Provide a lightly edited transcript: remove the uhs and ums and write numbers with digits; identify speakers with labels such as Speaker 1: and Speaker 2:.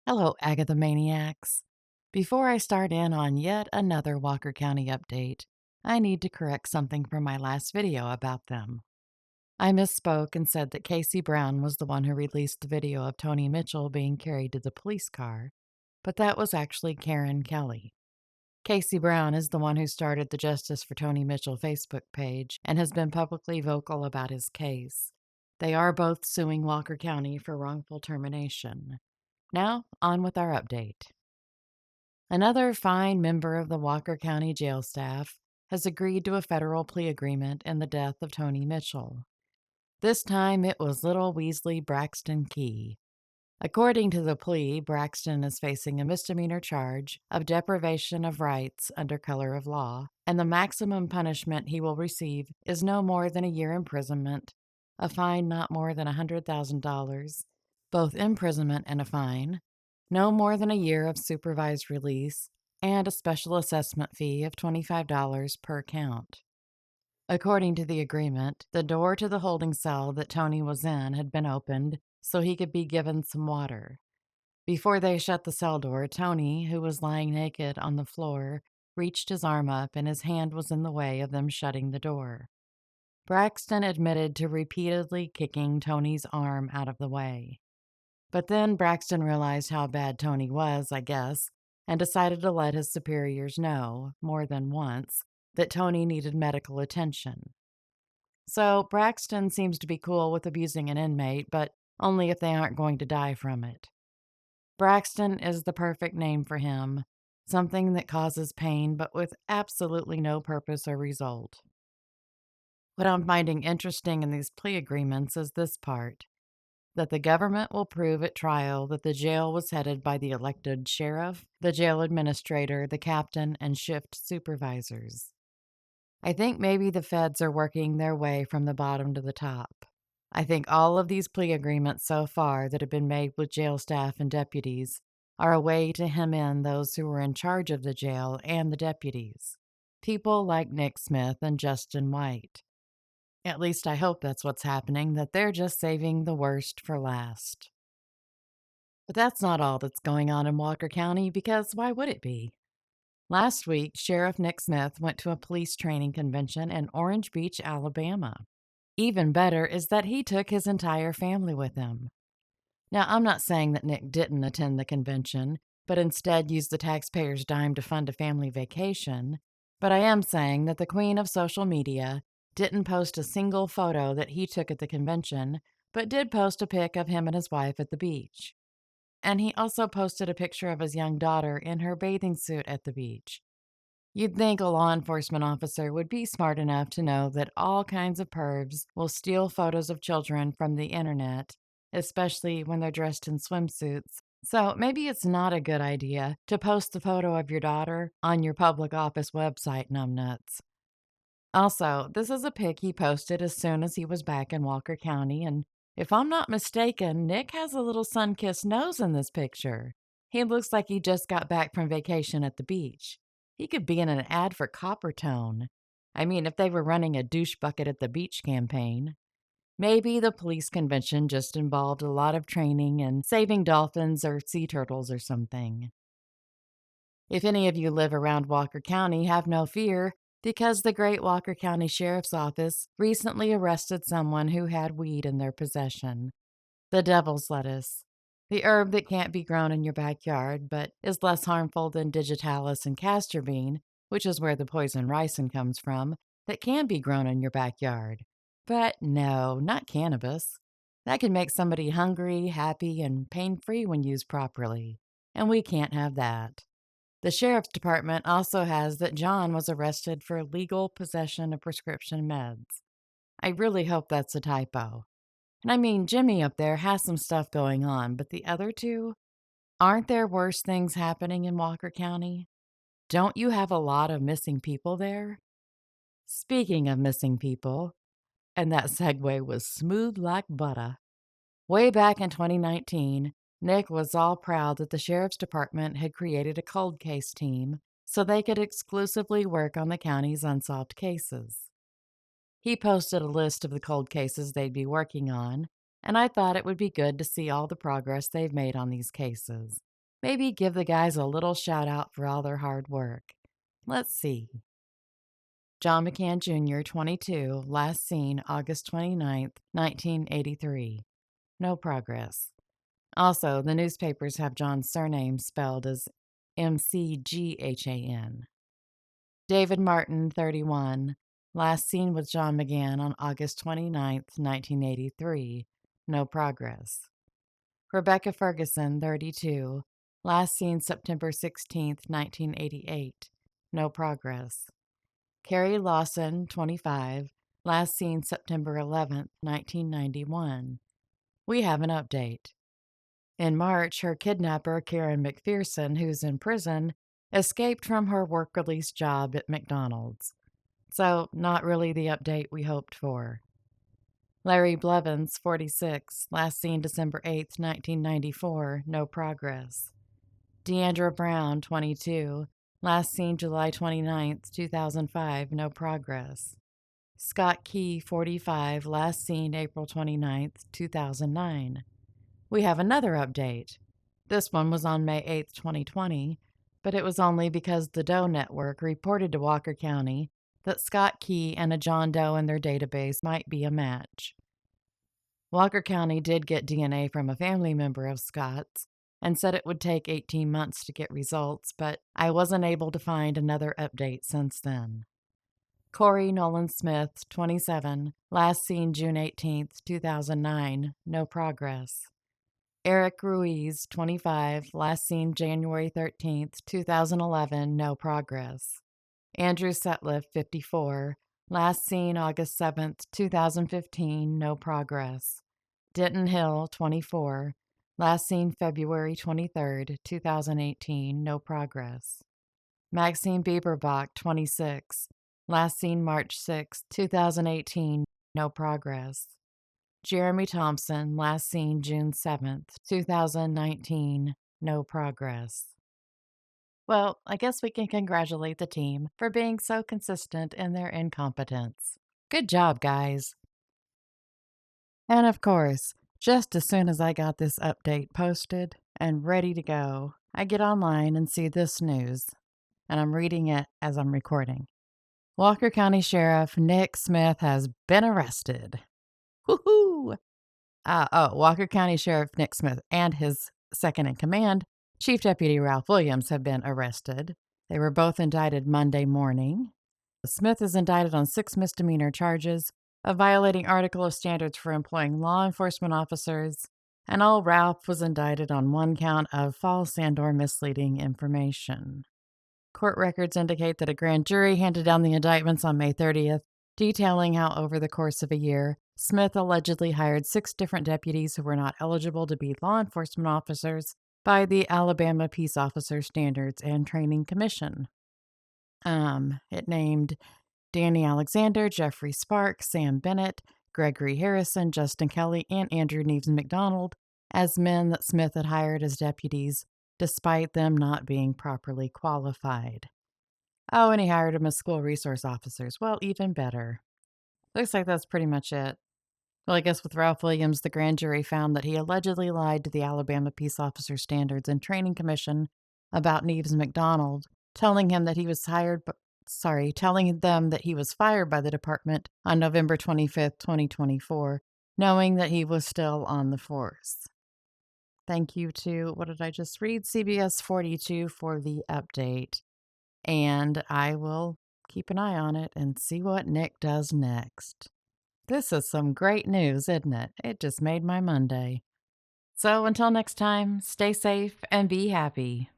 Speaker 1: Hello, Agatha Maniacs. Before I start in on yet another Walker County update, I need to correct something from my last video about them. I misspoke and said that Casey Brown was the one who released the video of Tony Mitchell being carried to the police car, but that was actually Karen Kelly. Casey Brown is the one who started the Justice for Tony Mitchell Facebook page and has been publicly vocal about his case. They are both suing Walker County for wrongful termination. Now, on with our update. Another fine member of the Walker County jail staff has agreed to a federal plea agreement in the death of Tony Mitchell. This time it was little Weasley Braxton Kee. According to the plea, Braxton is facing a misdemeanor charge of deprivation of rights under color of law, and the maximum punishment he will receive is no more than a year imprisonment, a fine not more than $100,000, both imprisonment and a fine, no more than a year of supervised release, and a special assessment fee of $25 per count. According to the agreement, the door to the holding cell that Tony was in had been opened so he could be given some water. Before they shut the cell door, Tony, who was lying naked on the floor, reached his arm up and his hand was in the way of them shutting the door. Braxton admitted to repeatedly kicking Tony's arm out of the way. But then Braxton realized how bad Tony was, I guess, and decided to let his superiors know, more than once, that Tony needed medical attention. So Braxton seems to be cool with abusing an inmate, but only if they aren't going to die from it. Braxton is the perfect name for him, something that causes pain but with absolutely no purpose or result. What I'm finding interesting in these plea agreements is this part, that the government will prove at trial that the jail was headed by the elected sheriff, the jail administrator, the captain, and shift supervisors. I think maybe the feds are working their way from the bottom to the top. I think all of these plea agreements so far that have been made with jail staff and deputies are a way to hem in those who were in charge of the jail and the deputies. People like Nick Smith and Justin White. At least I hope that's what's happening, that they're just saving the worst for last. But that's not all that's going on in Walker County, because why would it be? Last week, Sheriff Nick Smith went to a police training convention in Orange Beach, Alabama. Even better is that he took his entire family with him. Now, I'm not saying that Nick didn't attend the convention, but instead used the taxpayers' dime to fund a family vacation, but I am saying that the queen of social media didn't post a single photo that he took at the convention, but did post a pic of him and his wife at the beach. And he also posted a picture of his young daughter in her bathing suit at the beach. You'd think a law enforcement officer would be smart enough to know that all kinds of pervs will steal photos of children from the internet, especially when they're dressed in swimsuits. So maybe it's not a good idea to post the photo of your daughter on your public office website, numbnuts. Also, this is a pic he posted as soon as he was back in Walker County, and if I'm not mistaken, Nick has a little sun-kissed nose in this picture. He looks like he just got back from vacation at the beach. He could be in an ad for Coppertone. I mean, if they were running a douche bucket at the beach campaign. Maybe the police convention just involved a lot of training and saving dolphins or sea turtles or something. If any of you live around Walker County, have no fear, because the Great Walker County Sheriff's Office recently arrested someone who had weed in their possession. The devil's lettuce. The herb that can't be grown in your backyard, but is less harmful than digitalis and castor bean, which is where the poison ricin comes from, that can be grown in your backyard. But no, not cannabis. That can make somebody hungry, happy, and pain-free when used properly. And we can't have that. The sheriff's department also has that John was arrested for illegal possession of prescription meds. I really hope that's a typo. And I mean, Jimmy up there has some stuff going on, but the other two? Aren't there worse things happening in Walker County? Don't you have a lot of missing people there? Speaking of missing people, and that segue was smooth like butter. Way back in 2019, Nick was all proud that the sheriff's department had created a cold case team so they could exclusively work on the county's unsolved cases. He posted a list of the cold cases they'd be working on, and I thought it would be good to see all the progress they've made on these cases. Maybe give the guys a little shout out for all their hard work. Let's see. John McCann Jr., 22, last seen August 29th, 1983. No progress. Also, the newspapers have John's surname spelled as McGhan. David Martin, 31, last seen with John McGann on August 29th, 1983. No progress. Rebecca Ferguson, 32, last seen September 16th, 1988. No progress. Carrie Lawson, 25, last seen September 11th, 1991. We have an update. In March, her kidnapper, Karen McPherson, who's in prison, escaped from her work release job at McDonald's. So, not really the update we hoped for. Larry Blevins, 46, last seen December 8th, 1994, no progress. Deandra Brown, 22, last seen July 29th, 2005, no progress. Scott Key, 45, last seen April 29th, 2009. We have another update. This one was on May 8th, 2020, but it was only because the Doe Network reported to Walker County that Scott Key and a John Doe in their database might be a match. Walker County did get DNA from a family member of Scott's and said it would take 18 months to get results, but I wasn't able to find another update since then. Corey Nolan Smith, 27, last seen June 18th, 2009, no progress. Eric Ruiz, 25, last seen January 13th, 2011, no progress. Andrew Setliff, 54, last seen August 7th, 2015, no progress. Denton Hill, 24, last seen February 23rd, 2018, no progress. Maxine Bieberbach, 26, last seen March 6th, 2018, no progress. Jeremy Thompson, last seen June 7th, 2019, no progress. Well, I guess we can congratulate the team for being so consistent in their incompetence. Good job, guys. And of course, just as soon as I got this update posted and ready to go, I get online and see this news, and I'm reading it as I'm recording. Walker County Sheriff Nick Smith has been arrested. Woohoo! Walker County Sheriff Nick Smith and his second in command, Chief Deputy Ralph Williams, have been arrested. They were both indicted Monday morning. Smith is indicted on 6 misdemeanor charges of violating Article of Standards for employing law enforcement officers, and old Ralph was indicted on 1 count of false and/or misleading information. Court records indicate that a grand jury handed down the indictments on May 30th, detailing how over the course of a year, Smith allegedly hired 6 different deputies who were not eligible to be law enforcement officers by the Alabama Peace Officer Standards and Training Commission. It named Danny Alexander, Jeffrey Spark, Sam Bennett, Gregory Harrison, Justin Kelly, and Andrew Neves McDonald as men that Smith had hired as deputies, despite them not being properly qualified. Oh, and he hired them as school resource officers. Well, even better. Looks like that's pretty much it. Well, I guess with Ralph Williams, the grand jury found that he allegedly lied to the Alabama Peace Officer Standards and Training Commission about Neves McDonald, telling them that he was fired by the department on November 25th, 2024, knowing that he was still on the force. Thank you to, what did I just read? CBS 42 for the update. And I will keep an eye on it and see what Nick does next. This is some great news, isn't it? It just made my Monday. So until next time, stay safe and be happy.